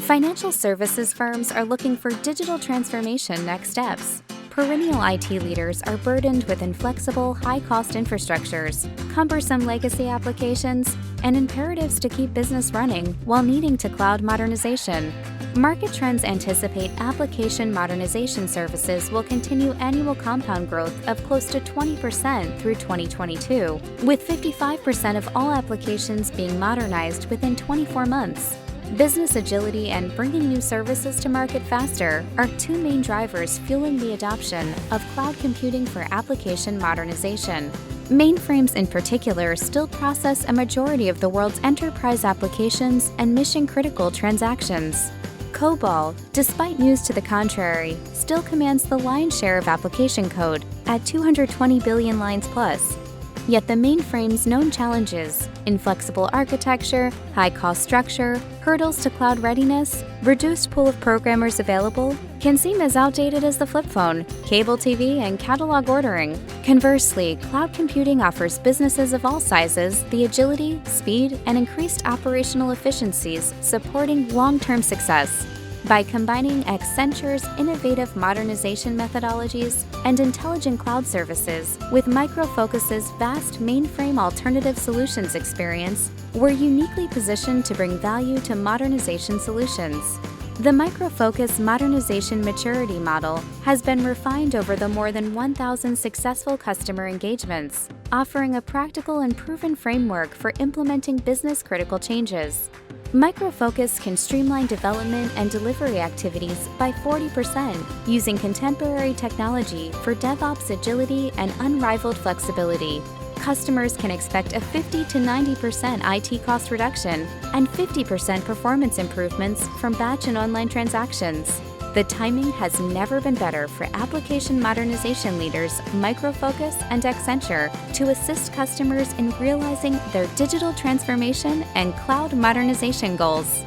Financial services firms are looking for digital transformation next steps. Perennial IT leaders are burdened with inflexible, high-cost infrastructures, cumbersome legacy applications, and imperatives to keep business running while needing to cloud modernization. Market trends anticipate application modernization services will continue annual compound growth of close to 20% through 2022, with 55% of all applications being modernized within 24 months. Business agility and bringing new services to market faster are two main drivers fueling the adoption of cloud computing for application modernization. Mainframes in particular still process a majority of the world's enterprise applications and mission-critical transactions. COBOL, despite news to the contrary, still commands the lion's share of application code at 220 billion lines plus. Yet the mainframe's known challenges, inflexible architecture, high-cost structure, hurdles to cloud readiness, reduced pool of programmers available, can seem as outdated as the flip phone, cable TV, and catalog ordering. Conversely, cloud computing offers businesses of all sizes the agility, speed, and increased operational efficiencies supporting long-term success. By combining Accenture's innovative modernization methodologies and intelligent cloud services with Micro Focus's vast mainframe alternative solutions experience, we're uniquely positioned to bring value to modernization solutions. The Micro Focus modernization maturity model has been refined over the more than 1,000 successful customer engagements, offering a practical and proven framework for implementing business-critical changes. Micro Focus can streamline development and delivery activities by 40% using contemporary technology for DevOps agility and unrivaled flexibility. Customers can expect a 50 to 90% IT cost reduction and 50% performance improvements from batch and online transactions. The timing has never been better for application modernization leaders Micro Focus and Accenture to assist customers in realizing their digital transformation and cloud modernization goals.